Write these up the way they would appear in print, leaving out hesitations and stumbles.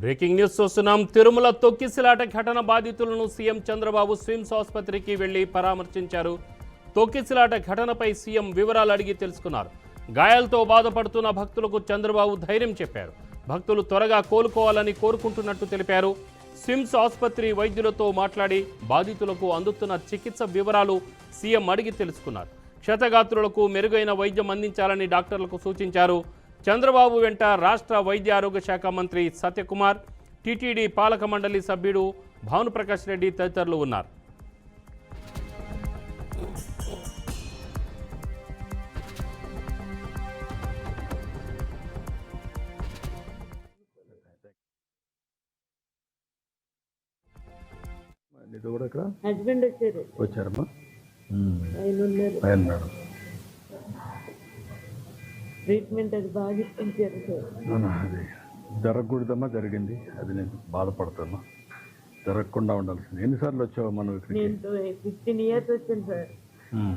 Breaking news చూస్తున్నాం. తిరుమల తొక్కిసలాట ఘటన బాధితులను సీఎం చంద్రబాబు స్విమ్స్ ఆసుపత్రికి వెళ్లి పరామర్శించారు. తొక్కిసలాట ఘటనపై సీఎం వివరాలు అడిగి తెలుసుకున్నారు. గాయాలతో బాధపడుతున్న భక్తులకు చంద్రబాబు ధైర్యం చెప్పారు. భక్తులు త్వరగా కోలుకోవాలని కోరుకుంటున్నట్టు తెలిపారు. స్విమ్స్ ఆసుపత్రి వైద్యులతో మాట్లాడి బాధితులకు అందుతున్న చికిత్స వివరాలు సీఎం అడిగి తెలుసుకున్నారు. క్షతగాత్రులకు మెరుగైన వైద్యం అందించాలని డాక్టర్లకు సూచించారు. చంద్రబాబు వెంట రాష్ట్ర వైద్య ఆరోగ్య శాఖ మంత్రి సత్యకుమార్, టీటీడీ పాలక మండలి సభ్యుడు భానుప్రకాష్ రెడ్డి తదితరులు ఉన్నారు. హస్బెండ్ వచ్చారమ్మా ట్రీట్మెంట్ అది బాగా ఇప్పించారు సార్. అది జరగకూడదమ్మా, జరిగింది. అది నేను బాధపడుతున్నా. జరగకుండా ఉండాల్సింది. ఎన్నిసార్లు వచ్చావు మనం ఇక్కడికి? నేను 15 years వచ్చాను సార్.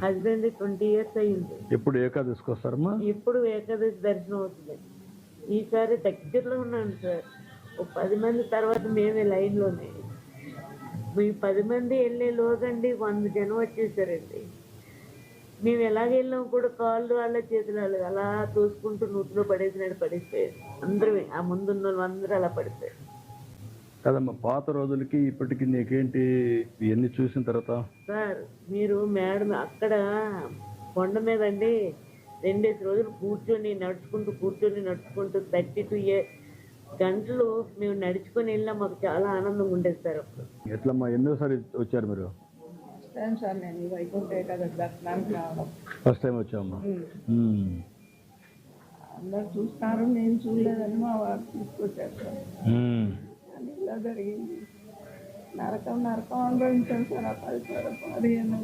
హస్బెండ్ 20 years అయ్యింది. ఎప్పుడు ఏకాదశికి వస్తారమ్మా? ఎప్పుడు ఏకాదశి దర్శనం అవుతుంది. ఈసారి దగ్గరలో ఉన్నాను సార్. ఒక 10 మంది తర్వాత మేమే లైన్లోనే. మీ 10 మంది వెళ్ళే లోగండి 100 జనం వచ్చేసారండి. మేము ఎలాగ వెళ్ళాం కూడా కాళ్ళు వాళ్ళ చేతులు వాళ్ళు అలా తోసుకుంటూ నూతిలో పడేసినట్టు పడిపోయారు. అందరూ ఆ ముందున్న వాళ్ళు అందరూ అలా పడిపోయారు. కదమ్మా, పాత రోజులకి ఇప్పటికి నీకేంటి ఇవన్నీ చూసిన తర్వాత? సార్ మీరు మేడం అక్కడ కొండ మీద అండి 2 రోజులు కూర్చొని నడుచుకుంటూ 32 గంటలు మేము నడుచుకొని వెళ్ళినా మాకు చాలా ఆనందంగా ఉండేది సార్. అప్పుడు ఎట్లమ్మా, ఎన్నోసారి వచ్చారు మీరు? సార్ నేను వైకుంఠ ఏకాదశి దర్శనానికి రావడం ఫస్ట్ టైం వచ్చామమ్మా. అందరు చూస్తారు, నేను చూడలేదని మా వారు తీసుకొచ్చారు సార్. అది ఇలా జరిగింది. నరకం అనుభవించాను సార్. ఆ 15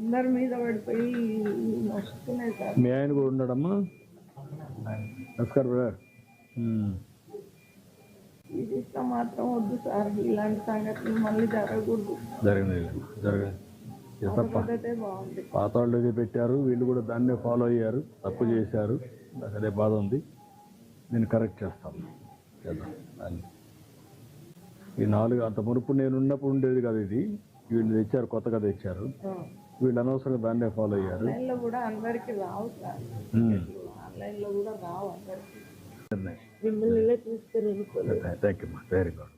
అందరి మీద పడిపోయి వస్తున్నాయి సార్. మీ ఆయన కూడా ఉన్నాడమ్మా? నమస్కారం బ్రదర్. ఇది ఇష్టం మాత్రం వద్దు సార్. ఇలాంటి సంగతులు మళ్ళీ జరగకూడదు. బాగుంది. పాత వాళ్ళు ఏదో పెట్టారు, వీళ్ళు కూడా దాన్నే ఫాలో అయ్యారు, తప్పు చేశారు. నాకు అదే బాధ ఉంది. నేను కరెక్ట్ చేస్తాను. ఈ 4 అంత మునుపు నేను ఉన్నప్పుడు ఉండేది కదా ఇది. వీళ్ళు తెచ్చారు, కొత్తగా తెచ్చారు. వీళ్ళు అనవసరంగా దాన్నే ఫాలో అయ్యారు. ఆన్లైన్లో కూడా అందరికీ రావు సార్. ఆన్లైన్లో కూడా రావు అందరికీ. మిమ్మల్ని ఇలా చూస్తారు. Thank you, very good.